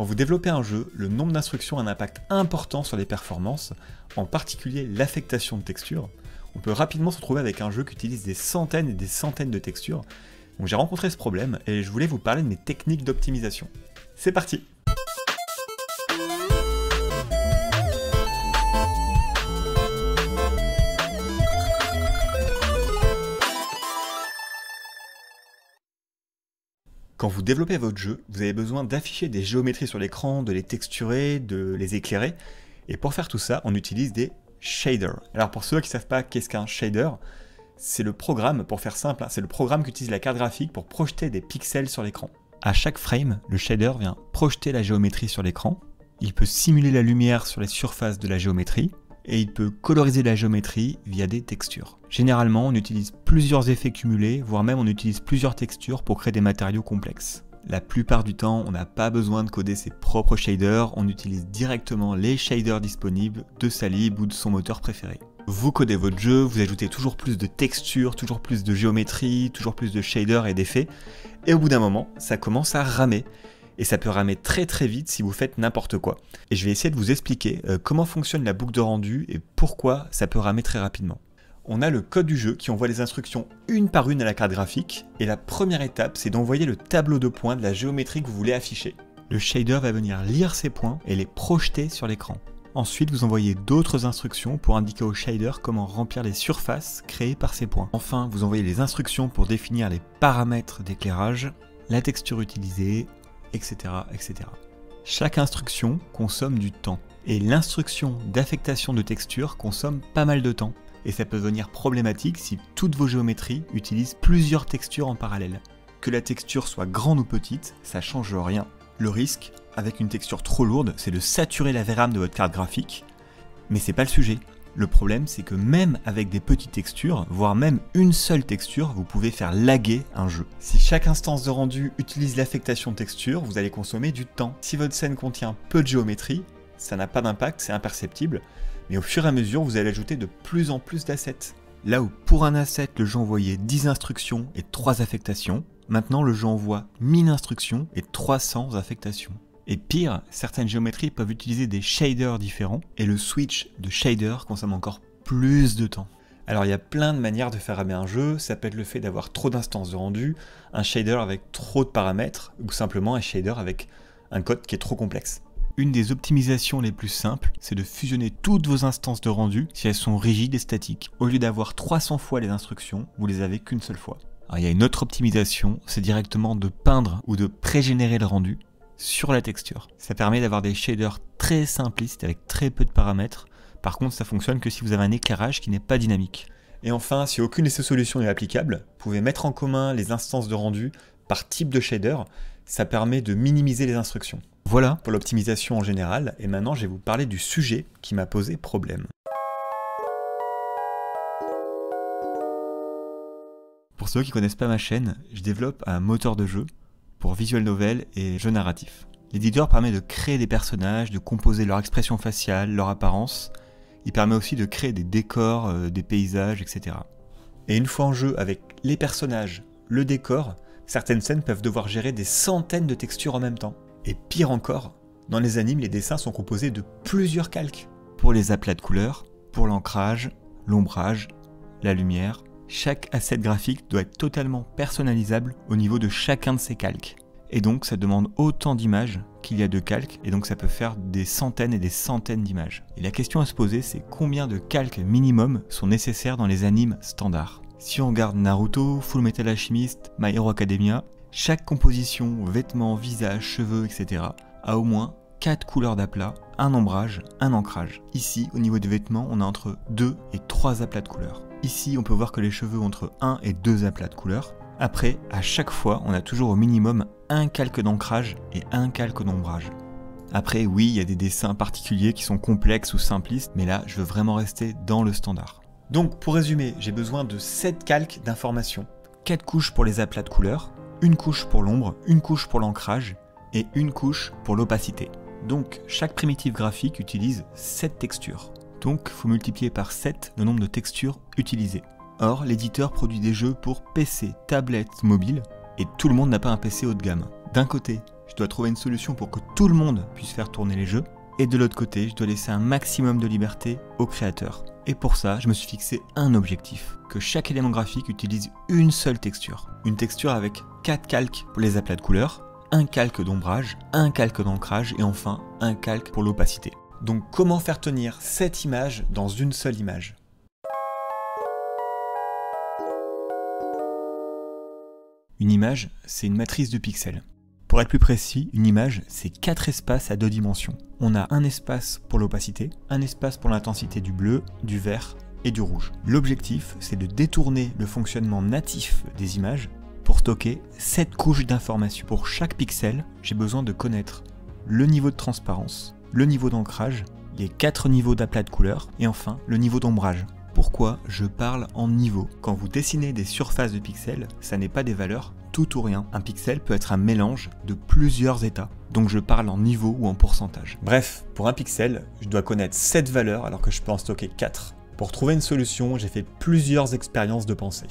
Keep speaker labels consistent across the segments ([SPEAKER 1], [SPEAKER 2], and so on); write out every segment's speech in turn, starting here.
[SPEAKER 1] Quand vous développez un jeu, le nombre d'instructions a un impact important sur les performances, en particulier l'affectation de textures. On peut rapidement se retrouver avec un jeu qui utilise des centaines et des centaines de textures. Donc j'ai rencontré ce problème et je voulais vous parler de mes techniques d'optimisation. C'est parti! Quand vous développez votre jeu, vous avez besoin d'afficher des géométries sur l'écran, de les texturer, de les éclairer. Et pour faire tout ça, on utilise des shaders. Alors pour ceux qui ne savent pas qu'est-ce qu'un shader, c'est le programme, pour faire simple, c'est le programme qu'utilise la carte graphique pour projeter des pixels sur l'écran. À chaque frame, le shader vient projeter la géométrie sur l'écran. Il peut simuler la lumière sur les surfaces de la géométrie. Et il peut coloriser la géométrie via des textures. Généralement, on utilise plusieurs effets cumulés, voire même on utilise plusieurs textures pour créer des matériaux complexes. La plupart du temps, on n'a pas besoin de coder ses propres shaders, on utilise directement les shaders disponibles de sa lib ou de son moteur préféré. Vous codez votre jeu, vous ajoutez toujours plus de textures, toujours plus de géométrie, toujours plus de shaders et d'effets, et au bout d'un moment, ça commence à ramer. Et ça peut ramer très très vite si vous faites n'importe quoi. Et je vais essayer de vous expliquer comment fonctionne la boucle de rendu et pourquoi ça peut ramer très rapidement. On a le code du jeu qui envoie les instructions une par une à la carte graphique, et la première étape c'est d'envoyer le tableau de points de la géométrie que vous voulez afficher. Le shader va venir lire ces points et les projeter sur l'écran. Ensuite vous envoyez d'autres instructions pour indiquer au shader comment remplir les surfaces créées par ces points. Enfin vous envoyez les instructions pour définir les paramètres d'éclairage, la texture utilisée, etc., etc. Chaque instruction consomme du temps, et l'instruction d'affectation de texture consomme pas mal de temps, et ça peut devenir problématique si toutes vos géométries utilisent plusieurs textures en parallèle. Que la texture soit grande ou petite, ça change rien. Le risque, avec une texture trop lourde, c'est de saturer la VRAM de votre carte graphique, mais c'est pas le sujet. Le problème, c'est que même avec des petites textures, voire même une seule texture, vous pouvez faire laguer un jeu. Si chaque instance de rendu utilise l'affectation de texture, vous allez consommer du temps. Si votre scène contient peu de géométrie, ça n'a pas d'impact, c'est imperceptible, mais au fur et à mesure, vous allez ajouter de plus en plus d'assets. Là où pour un asset, le jeu envoyait 10 instructions et 3 affectations, maintenant le jeu envoie 1000 instructions et 300 affectations. Et pire, certaines géométries peuvent utiliser des shaders différents, et le switch de shader consomme encore plus de temps. Alors il y a plein de manières de faire ramer un jeu, ça peut être le fait d'avoir trop d'instances de rendu, un shader avec trop de paramètres, ou simplement un shader avec un code qui est trop complexe. Une des optimisations les plus simples, c'est de fusionner toutes vos instances de rendu si elles sont rigides et statiques. Au lieu d'avoir 300 fois les instructions, vous les avez qu'une seule fois. Alors il y a une autre optimisation, c'est directement de peindre ou de pré-générer le rendu sur la texture. Ça permet d'avoir des shaders très simplistes avec très peu de paramètres. Par contre, ça fonctionne que si vous avez un éclairage qui n'est pas dynamique. Et enfin, si aucune de ces solutions n'est applicable, vous pouvez mettre en commun les instances de rendu par type de shader. Ça permet de minimiser les instructions. Voilà pour l'optimisation en général. Et maintenant, je vais vous parler du sujet qui m'a posé problème. Pour ceux qui ne connaissent pas ma chaîne, je développe un moteur de jeu pour visual novel et jeux narratifs. L'éditeur permet de créer des personnages, de composer leur expression faciale, leur apparence. Il permet aussi de créer des décors, des paysages, etc. Et une fois en jeu avec les personnages, le décor, certaines scènes peuvent devoir gérer des centaines de textures en même temps. Et pire encore, dans les animes, les dessins sont composés de plusieurs calques. Pour les aplats de couleurs, pour l'ancrage, l'ombrage, la lumière, chaque asset graphique doit être totalement personnalisable au niveau de chacun de ces calques. Et donc ça demande autant d'images qu'il y a de calques, et donc ça peut faire des centaines et des centaines d'images. Et la question à se poser, c'est combien de calques minimum sont nécessaires dans les animes standards. Si on regarde Naruto, Fullmetal Alchemist, My Hero Academia, chaque composition, vêtements, visage, cheveux, etc. a au moins 4 couleurs d'aplats, un ombrage, un ancrage. Ici, au niveau des vêtements, on a entre 2 et 3 aplats de couleurs. Ici, on peut voir que les cheveux ont entre 1 et 2 aplats de couleurs. Après, à chaque fois, on a toujours au minimum un calque d'ancrage et un calque d'ombrage. Après, oui, il y a des dessins particuliers qui sont complexes ou simplistes, mais là, je veux vraiment rester dans le standard. Donc, pour résumer, j'ai besoin de 7 calques d'informations. 4 couches pour les aplats de couleurs, une couche pour l'ombre, une couche pour l'ancrage et une couche pour l'opacité. Donc, chaque primitive graphique utilise 7 textures. Donc, il faut multiplier par 7 le nombre de textures utilisées. Or, l'éditeur produit des jeux pour PC, tablette, mobile, et tout le monde n'a pas un PC haut de gamme. D'un côté, je dois trouver une solution pour que tout le monde puisse faire tourner les jeux. Et de l'autre côté, je dois laisser un maximum de liberté aux créateurs. Et pour ça, je me suis fixé un objectif, que chaque élément graphique utilise une seule texture. Une texture avec 4 calques pour les aplats de couleurs, un calque d'ombrage, un calque d'ancrage et enfin un calque pour l'opacité. Donc comment faire tenir cette image dans une seule image ? Une image, c'est une matrice de pixels. Pour être plus précis, une image, c'est 4 espaces à 2 dimensions. On a un espace pour l'opacité, un espace pour l'intensité du bleu, du vert et du rouge. L'objectif, c'est de détourner le fonctionnement natif des images pour stocker 7 couches d'informations. Pour chaque pixel, j'ai besoin de connaître le niveau de transparence, le niveau d'ancrage, les 4 niveaux d'aplat de couleurs et enfin le niveau d'ombrage. Pourquoi je parle en niveau? Quand vous dessinez des surfaces de pixels, ça n'est pas des valeurs tout ou rien. Un pixel peut être un mélange de plusieurs états. Donc je parle en niveau ou en pourcentage. Bref, pour un pixel, je dois connaître 7 valeurs alors que je peux en stocker 4. Pour trouver une solution, j'ai fait plusieurs expériences de pensée.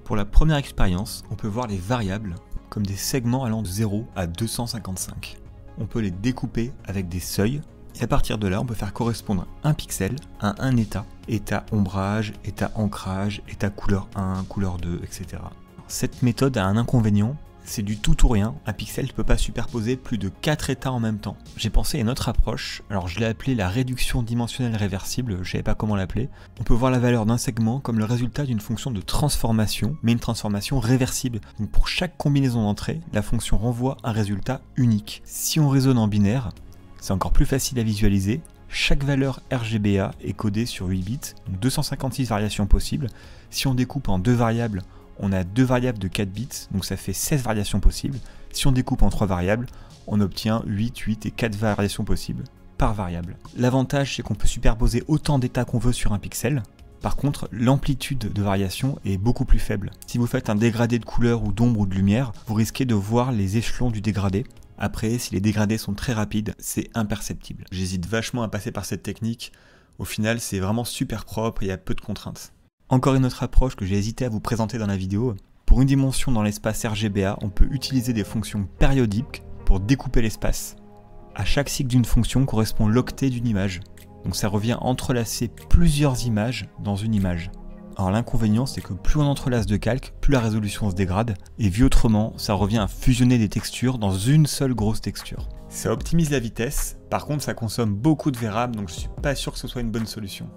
[SPEAKER 1] Pour la première expérience, on peut voir les variables comme des segments allant de 0 à 255. On peut les découper avec des seuils. Et à partir de là, on peut faire correspondre un pixel à un état. État ombrage, état ancrage, état couleur 1, couleur 2, etc. Cette méthode a un inconvénient, c'est du tout ou rien. Un pixel ne peut pas superposer plus de 4 états en même temps. J'ai pensé à une autre approche, alors je l'ai appelée la réduction dimensionnelle réversible, je ne savais pas comment l'appeler. On peut voir la valeur d'un segment comme le résultat d'une fonction de transformation, mais une transformation réversible. Donc pour chaque combinaison d'entrées, la fonction renvoie un résultat unique. Si on raisonne en binaire, c'est encore plus facile à visualiser. Chaque valeur RGBA est codée sur 8 bits, donc 256 variations possibles. Si on découpe en 2 variables, on a 2 variables de 4 bits, donc ça fait 16 variations possibles. Si on découpe en 3 variables, on obtient 8, 8 et 4 variations possibles par variable. L'avantage, c'est qu'on peut superposer autant d'états qu'on veut sur un pixel. Par contre, l'amplitude de variation est beaucoup plus faible. Si vous faites un dégradé de couleur ou d'ombre ou de lumière, vous risquez de voir les échelons du dégradé. Après, si les dégradés sont très rapides, c'est imperceptible. J'hésite vachement à passer par cette technique. Au final, c'est vraiment super propre et il y a peu de contraintes. Encore une autre approche que j'ai hésité à vous présenter dans la vidéo. Pour une dimension dans l'espace RGBA, on peut utiliser des fonctions périodiques pour découper l'espace. À chaque cycle d'une fonction correspond l'octet d'une image. Donc ça revient à entrelacer plusieurs images dans une image. Alors l'inconvénient, c'est que plus on entrelace de calques, plus la résolution se dégrade, et vu autrement, ça revient à fusionner des textures dans une seule grosse texture. Ça optimise la vitesse, par contre ça consomme beaucoup de VRAM, donc je suis pas sûr que ce soit une bonne solution.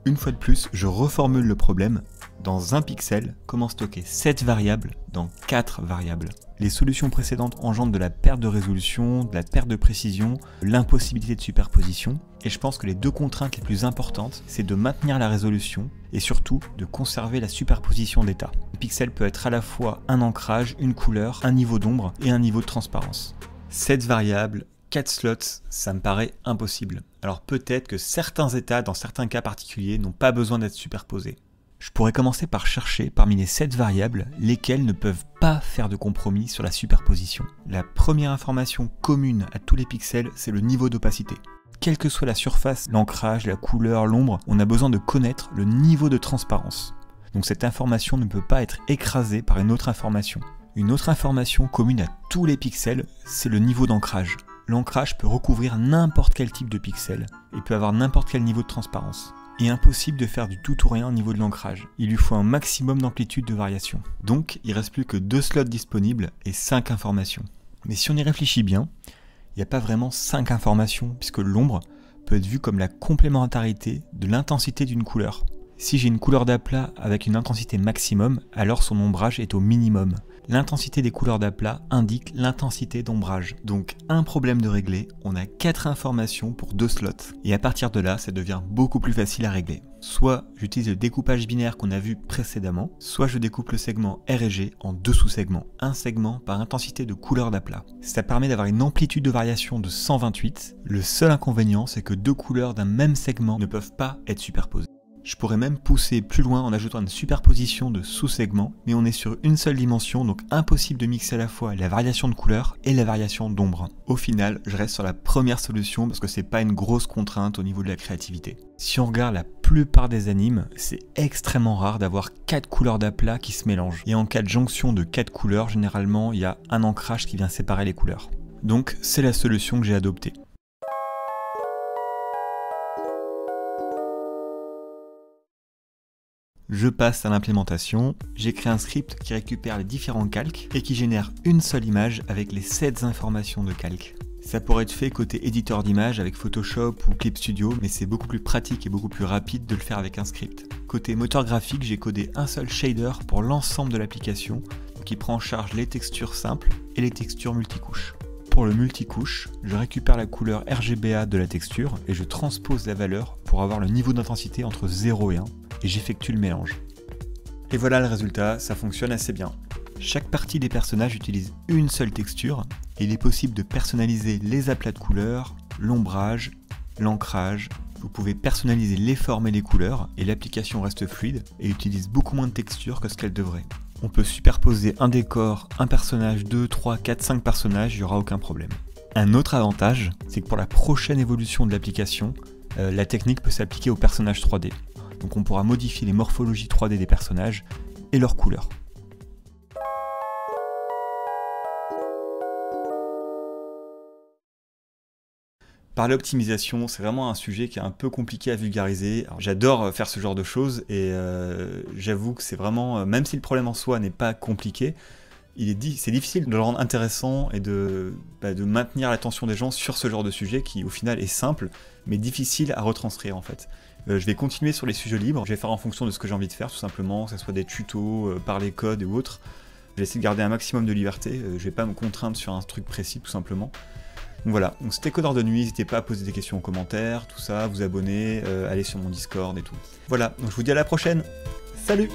[SPEAKER 1] Une fois de plus, je reformule le problème. Dans un pixel, comment stocker 7 variables dans 4 variables? Les solutions précédentes engendrent de la perte de résolution, de la perte de précision, de l'impossibilité de superposition. Et je pense que les 2 contraintes les plus importantes, c'est de maintenir la résolution et surtout de conserver la superposition d'états. Un pixel peut être à la fois un ancrage, une couleur, un niveau d'ombre et un niveau de transparence. 7 variables, 4 slots, ça me paraît impossible. Alors peut-être que certains états, dans certains cas particuliers, n'ont pas besoin d'être superposés. Je pourrais commencer par chercher parmi les 7 variables lesquelles ne peuvent pas faire de compromis sur la superposition. La première information commune à tous les pixels, c'est le niveau d'opacité. Quelle que soit la surface, l'ancrage, la couleur, l'ombre, on a besoin de connaître le niveau de transparence. Donc cette information ne peut pas être écrasée par une autre information. Une autre information commune à tous les pixels, c'est le niveau d'ancrage. L'ancrage peut recouvrir n'importe quel type de pixel et peut avoir n'importe quel niveau de transparence. Il est impossible de faire du tout ou rien au niveau de l'ancrage. Il lui faut un maximum d'amplitude de variation. Donc, il ne reste plus que 2 slots disponibles et 5 informations. Mais si on y réfléchit bien, il n'y a pas vraiment 5 informations, puisque l'ombre peut être vue comme la complémentarité de l'intensité d'une couleur. Si j'ai une couleur d'aplat avec une intensité maximum, alors son ombrage est au minimum. L'intensité des couleurs d'aplat indique l'intensité d'ombrage. Donc un problème de régler, on a 4 informations pour 2 slots. Et à partir de là, ça devient beaucoup plus facile à régler. Soit j'utilise le découpage binaire qu'on a vu précédemment, soit je découpe le segment R et G en 2 sous-segments. Un segment par intensité de couleur d'aplat. Ça permet d'avoir une amplitude de variation de 128. Le seul inconvénient, c'est que 2 couleurs d'un même segment ne peuvent pas être superposées. Je pourrais même pousser plus loin en ajoutant une superposition de sous-segments, mais on est sur une seule dimension, donc impossible de mixer à la fois la variation de couleur et la variation d'ombre. Au final, je reste sur la première solution parce que c'est pas une grosse contrainte au niveau de la créativité. Si on regarde la plupart des animes, c'est extrêmement rare d'avoir 4 couleurs d'aplat qui se mélangent. Et en cas de jonction de 4 couleurs, généralement, il y a un ancrage qui vient séparer les couleurs. Donc c'est la solution que j'ai adoptée. Je passe à l'implémentation, j'ai créé un script qui récupère les différents calques et qui génère une seule image avec les 7 informations de calque. Ça pourrait être fait côté éditeur d'images avec Photoshop ou Clip Studio, mais c'est beaucoup plus pratique et beaucoup plus rapide de le faire avec un script. Côté moteur graphique, j'ai codé un seul shader pour l'ensemble de l'application, qui prend en charge les textures simples et les textures multicouches. Pour le multicouche, je récupère la couleur RGBA de la texture et je transpose la valeur pour avoir le niveau d'intensité entre 0 et 1. Et j'effectue le mélange. Et voilà le résultat, ça fonctionne assez bien. Chaque partie des personnages utilise une seule texture, et il est possible de personnaliser les aplats de couleurs, l'ombrage, l'ancrage. Vous pouvez personnaliser les formes et les couleurs, et l'application reste fluide et utilise beaucoup moins de textures que ce qu'elle devrait. On peut superposer un décor, un personnage, 2, 3, 4, 5 personnages, il n'y aura aucun problème. Un autre avantage, c'est que pour la prochaine évolution de l'application, la technique peut s'appliquer aux personnages 3D. Donc on pourra modifier les morphologies 3D des personnages et leurs couleurs. Parler optimisation, c'est vraiment un sujet qui est un peu compliqué à vulgariser. J'adore faire ce genre de choses et j'avoue que c'est vraiment, même si le problème en soi n'est pas compliqué, c'est difficile de le rendre intéressant et de maintenir l'attention des gens sur ce genre de sujet qui au final est simple mais difficile à retranscrire en fait. Je vais continuer sur les sujets libres, je vais faire en fonction de ce que j'ai envie de faire tout simplement, que ce soit des tutos, parler code ou autre. Je vais essayer de garder un maximum de liberté, je vais pas me contraindre sur un truc précis tout simplement. Donc voilà, donc c'était Codeur de nuit, n'hésitez pas à poser des questions en commentaire, tout ça, vous abonner, aller sur mon Discord et tout. Voilà, donc je vous dis à la prochaine, salut!